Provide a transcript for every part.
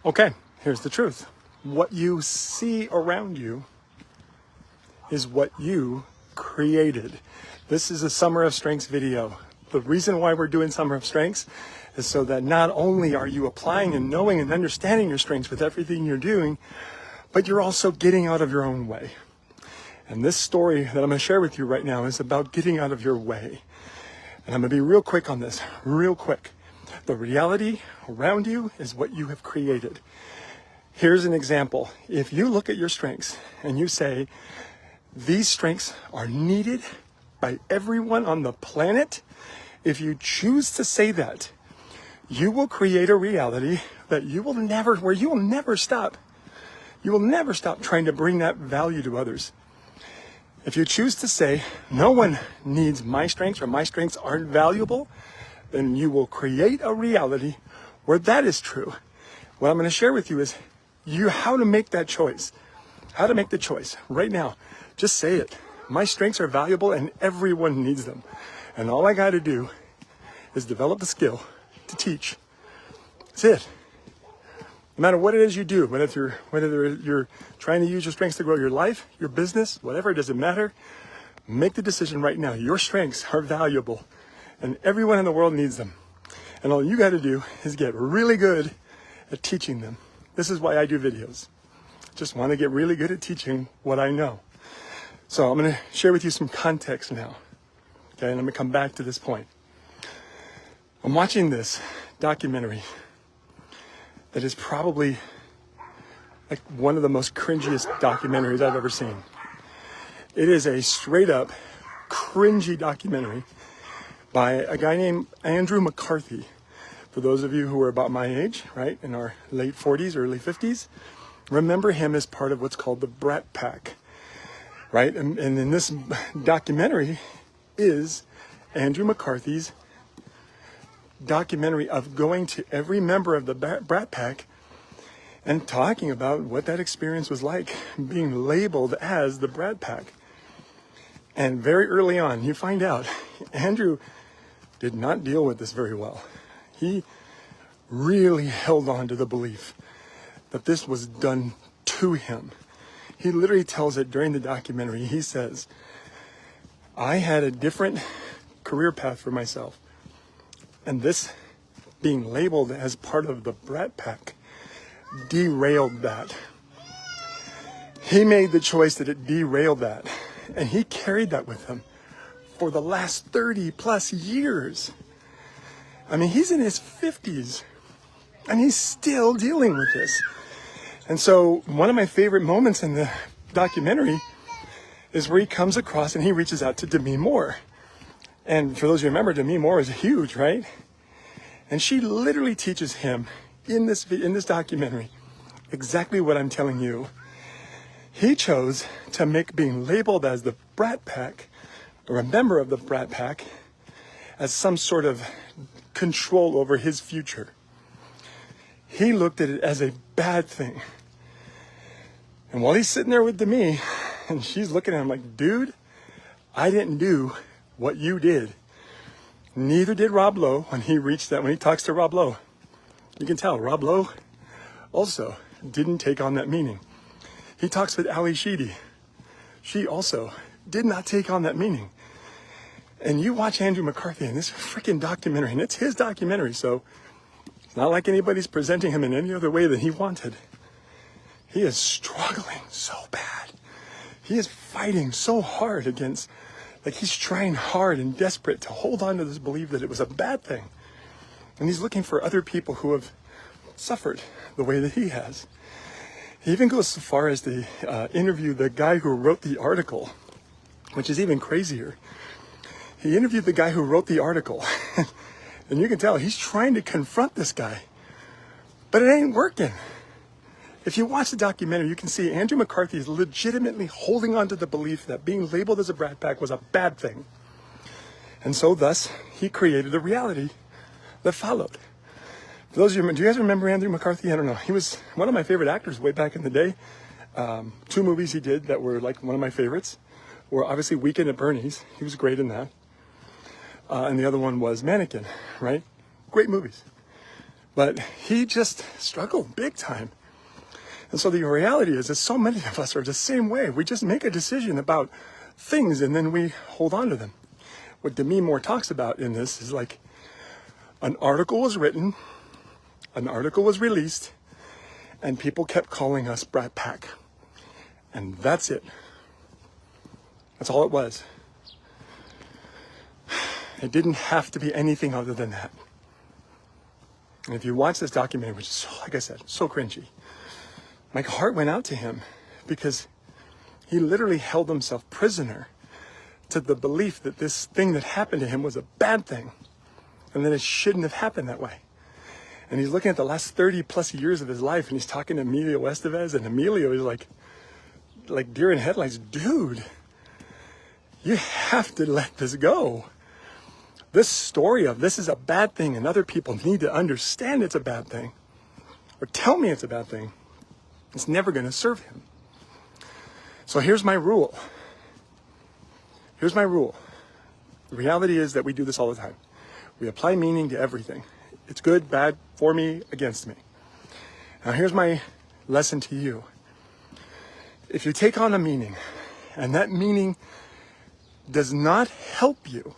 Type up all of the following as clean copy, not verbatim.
Okay, here's the truth. What you see around you is what you created. This is a Summer of Strengths video. The reason why we're doing Summer of Strengths is so that not only are you applying and knowing and understanding your strengths with everything you're doing, but you're also getting out of your own way. And this story that I'm going to share with you right now is about getting out of your way. And I'm going to be real quick on this, real quick. The reality around you is what you have created. Here's an example. If you look at your strengths and you say, these strengths are needed by everyone on the planet, if you choose to say that, you will create a reality that you will never stop. You will never stop trying to bring that value to others. If you choose to say, no one needs my strengths or my strengths aren't valuable, then you will create a reality where that is true. What I'm going to share with you is how to make that choice. How to make the choice right now. Just say it. My strengths are valuable and everyone needs them. And all I got to do is develop the skill to teach. That's it. No matter what it is you do, whether you're trying to use your strengths to grow your life, your business, whatever, it doesn't matter. Make the decision right now. Your strengths are valuable and everyone in the world needs them. And all you got to do is get really good at teaching them. This is why I do videos. Just want to get really good at teaching what I know. So I'm going to share with you some context now. Okay, and I'm going to come back to this point. I'm watching this documentary that is probably like one of the most cringiest documentaries I've ever seen. It is a straight up cringy documentary by a guy named Andrew McCarthy. For those of you who are about my age, right, in our late 40s, early 50s, remember him as part of what's called the Brat Pack, right? And in this documentary is Andrew McCarthy's documentary of going to every member of the Brat Pack and talking about what that experience was like, being labeled as the Brat Pack. And very early on, you find out Andrew did not deal with this very well. He really held on to the belief that this was done to him. He literally tells it during the documentary. He says, I had a different career path for myself. And this being labeled as part of the Brat Pack derailed that. He made the choice that it derailed that. And he carried that with him for the last 30 plus years. I mean, he's in his 50s and he's still dealing with this. And so one of my favorite moments in the documentary is where he comes across and he reaches out to Demi Moore. And for those who remember, Demi Moore is huge, right? And she literally teaches him in this documentary exactly what I'm telling you. He chose to make being labeled as the Brat Pack or a member of the Brat Pack as some sort of control over his future. He looked at it as a bad thing. And while he's sitting there with Demi, and she's looking at him like, dude, I didn't do what you did. Neither did Rob Lowe when he talks to Rob Lowe. You can tell Rob Lowe also didn't take on that meaning. He talks with Ali Sheedy. She also did not take on that meaning. And you watch Andrew McCarthy in this freaking documentary, and it's his documentary, so it's not like anybody's presenting him in any other way than he wanted. He is struggling so bad. He is fighting so hard against, like he's trying hard and desperate to hold on to this belief that it was a bad thing. And he's looking for other people who have suffered the way that he has. He even goes so far as to interview the guy who wrote the article, which is even crazier. He interviewed the guy who wrote the article. And you can tell he's trying to confront this guy. But it ain't working. If you watch the documentary, you can see Andrew McCarthy is legitimately holding on to the belief that being labeled as a Brat Pack was a bad thing. And so thus, he created a reality that followed. For those of you, do you guys remember Andrew McCarthy? I don't know. He was one of my favorite actors way back in the day. 2 movies he did that were like one of my favorites were obviously Weekend at Bernie's. He was great in that. And the other one was Mannequin, right? Great movies. But he just struggled big time. And so the reality is that so many of us are the same way. We just make a decision about things and then we hold on to them. What Demi Moore talks about in this is like an article was written, an article was released, and people kept calling us Brat Pack. And that's it. That's all it was. It didn't have to be anything other than that. And if you watch this documentary, which is, so, like I said, so cringy, my heart went out to him because he literally held himself prisoner to the belief that this thing that happened to him was a bad thing and that it shouldn't have happened that way. And he's looking at the last 30 plus years of his life and he's talking to Emilio Estevez, and Emilio is like deer in headlights. Dude, you have to let this go. This story of this is a bad thing and other people need to understand it's a bad thing or tell me it's a bad thing, it's never going to serve him. So here's my rule. Here's my rule. The reality is that we do this all the time. We apply meaning to everything. It's good, bad, for me, against me. Now here's my lesson to you. If you take on a meaning and that meaning does not help you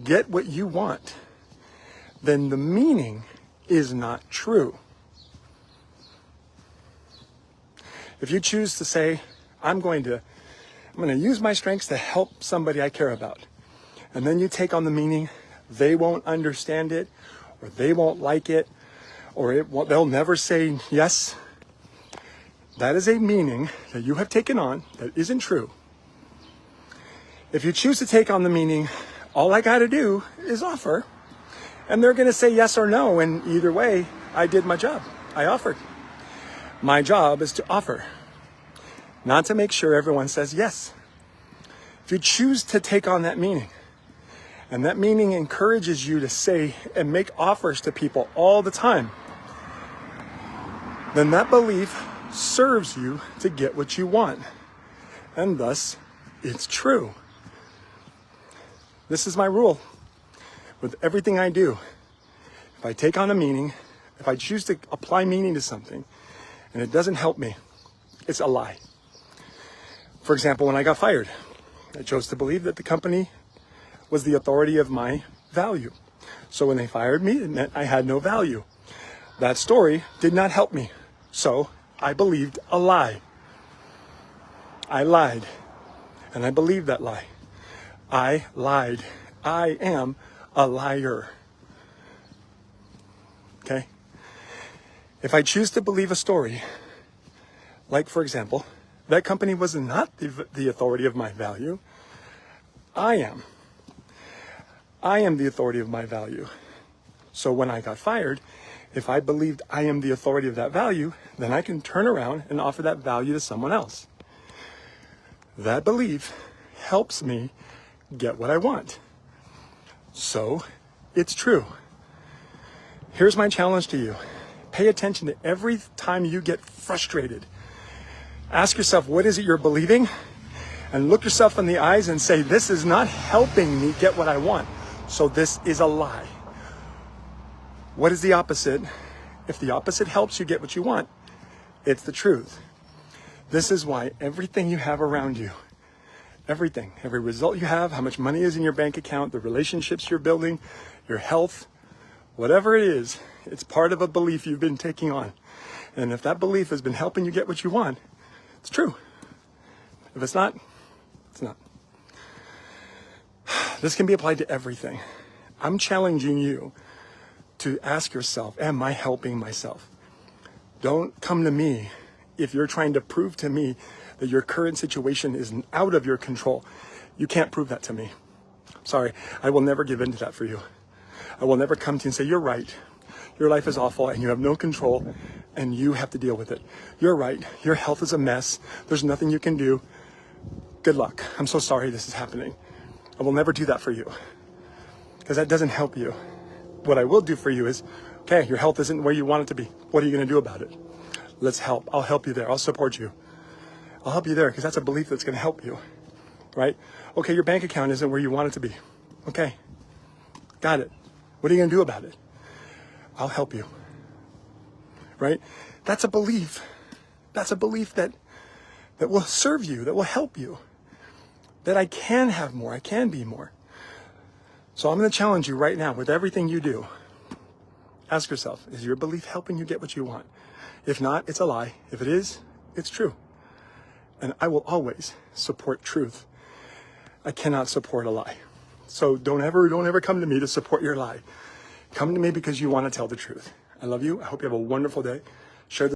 get what you want, then the meaning is not true. If you choose to say, I'm going to use my strengths to help somebody I care about, and then you take on the meaning, they won't understand it, or they won't like it, or they'll never say yes. That is a meaning that you have taken on that isn't true. If you choose to take on the meaning, all I got to do is offer, and they're going to say yes or no, and either way, I did my job. I offered. My job is to offer, not to make sure everyone says yes. If you choose to take on that meaning, and that meaning encourages you to say and make offers to people all the time, then that belief serves you to get what you want. And thus, it's true. This is my rule with everything I do. If I take on a meaning, if I choose to apply meaning to something, and it doesn't help me, it's a lie. For example, when I got fired, I chose to believe that the company was the authority of my value. So when they fired me, it meant I had no value. That story did not help me. So I believed a lie. I lied. And I believed that lie. I lied. I am a liar. Okay? If I choose to believe a story, like for example, that company was not the authority of my value, I am. I am the authority of my value. So when I got fired, if I believed I am the authority of that value, then I can turn around and offer that value to someone else. That belief helps me get what I want. So it's true. Here's my challenge to you. Pay attention to every time you get frustrated. Ask yourself, what is it you're believing? And look yourself in the eyes and say, this is not helping me get what I want. So this is a lie. What is the opposite? If the opposite helps you get what you want, it's the truth. This is why everything you have around you, everything, every result you have, how much money is in your bank account, the relationships you're building, your health, whatever it is, it's part of a belief you've been taking on. And if that belief has been helping you get what you want, it's true. If it's not, it's not. This can be applied to everything. I'm challenging you to ask yourself, am I helping myself? Don't come to me if you're trying to prove to me that your current situation is out of your control. You can't prove that to me. Sorry, I will never give in to that for you. I will never come to you and say, you're right. Your life is awful and you have no control and you have to deal with it. You're right. Your health is a mess. There's nothing you can do. Good luck. I'm so sorry this is happening. I will never do that for you because that doesn't help you. What I will do for you is, okay, your health isn't where you want it to be. What are you going to do about it? Let's help. I'll help you there. I'll support you. I'll help you there because that's a belief that's going to help you, right? Okay, your bank account isn't where you want it to be. Okay, got it. What are you going to do about it? I'll help you. Right? That's a belief. That's a belief that will serve you, that will help you. That I can have more, I can be more. So I'm going to challenge you right now with everything you do. Ask yourself, is your belief helping you get what you want? If not, it's a lie. If it is, it's true. And I will always support truth. I cannot support a lie. So don't ever come to me to support your lie. Come to me because you want to tell the truth. I love you. I hope you have a wonderful day. Share this